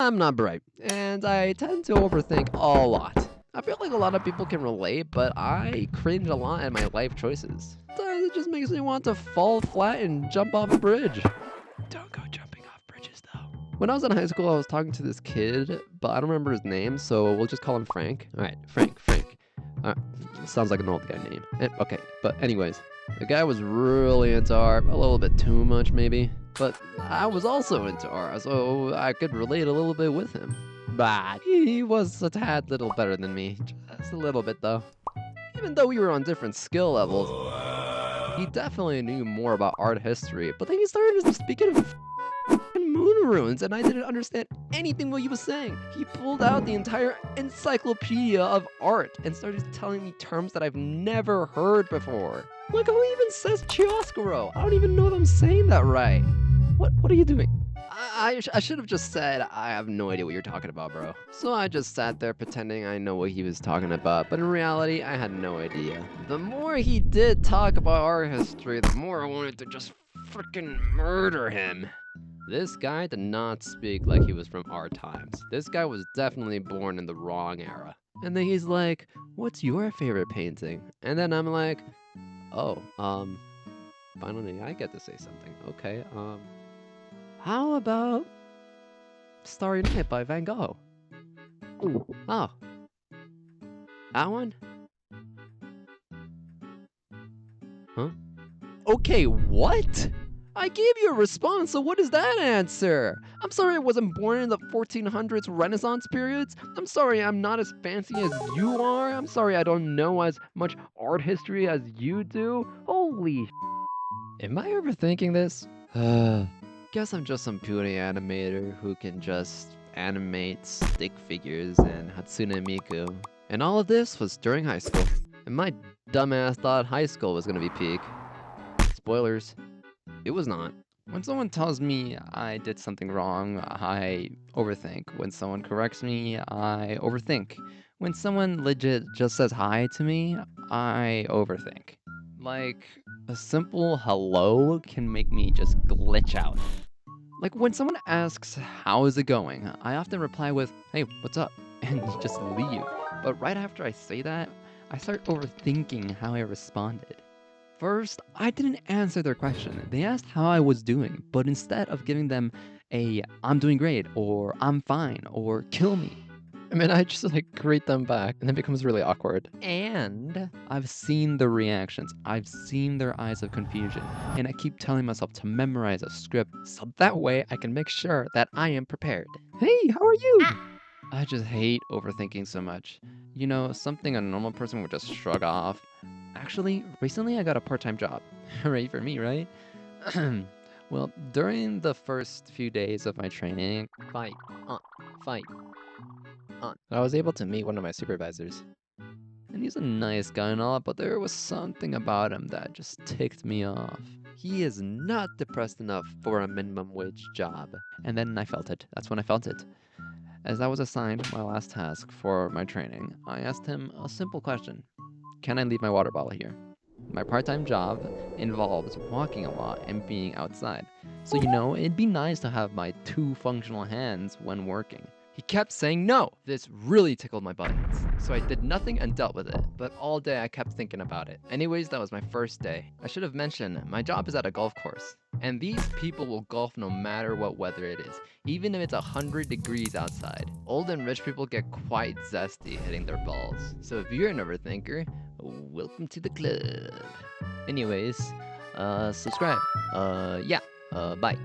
I'm not bright, and I tend to overthink a lot. I feel like a lot of people can relate, but I cringe a lot at my life choices. Sometimes it just makes me want to fall flat and jump off a bridge. Don't go jumping off bridges, though. When I was in high school, I was talking to this kid, but I don't remember his name, so we'll just call him Frank. All right, Frank. Uh, Sounds like an old guy name. Okay, but anyways, the guy was really into art, a little bit too much maybe. But I was also into art, so I could relate a little bit with him. But he was a tad little better than me, just a little bit though. Even though we were on different skill levels, he definitely knew more about art history. But then he started speaking of moon runes, and I didn't understand anything what he was saying. He pulled out the entire encyclopedia of art and started telling me terms that I've never heard before. Like, who even says chiaroscuro? I don't even know if I'm saying that right. What are you doing? I should have just said, I have no idea what you're talking about, bro. So I just sat there pretending I know what he was talking about, but in reality, I had no idea. The more he did talk about art history, the more I wanted to just freaking murder him. This guy did not speak like he was from our times. This guy was definitely born in the wrong era. And then he's like, what's your favorite painting? And then I'm like, oh, finally I get to say something. Okay, how about Starry Night by Van Gogh? Oh, that one? Huh? Okay, what? I gave you a response, so what is that answer? I'm sorry I wasn't born in the 1400s Renaissance periods. I'm sorry I'm not as fancy as you are. I'm sorry I don't know as much art history as you do. Holy Am I overthinking this? Guess I'm just some puny animator who can just animate stick figures and Hatsune Miku. And all of this was during high school. And my dumbass thought high school was gonna be peak. Spoilers. It was not. When someone tells me I did something wrong, I overthink. When someone corrects me, I overthink. When someone legit just says hi to me, I overthink. Like, a simple hello can make me just glitch out. Like, when someone asks, how is it going? I often reply with, hey, what's up? And just leave. But right after I say that, I start overthinking how I responded. First, I didn't answer their question. They asked how I was doing, but instead of giving them a I'm doing great, or I'm fine, or kill me, I just greet them back, and it becomes really awkward. And I've seen the reactions. I've seen their eyes of confusion, and I keep telling myself to memorize a script so that way I can make sure that I am prepared. Hey, how are you? I just hate overthinking so much. You know, something a normal person would just shrug off. Actually, recently I got a part-time job. Ready for me, right? Well, during the first few days of my training, fight, fight, I was able to meet one of my supervisors. And he's a nice guy and all, but there was something about him that just ticked me off. He is not depressed enough for a minimum wage job. And then I felt it. That's when I felt it. As I was assigned my last task for my training, I asked him a simple question. Can I leave my water bottle here? My part-time job involves walking a lot and being outside. So, it'd be nice to have my two functional hands when working. He kept saying no. This really tickled my buttons. So I did nothing and dealt with it. But all day I kept thinking about it. Anyways, that was my first day. I should have mentioned, my job is at a golf course. And these people will golf no matter what weather it is, even if it's 100 degrees outside. Old and rich people get quite zesty hitting their balls. So if you're an overthinker, welcome to the club. Anyways, subscribe. Bye.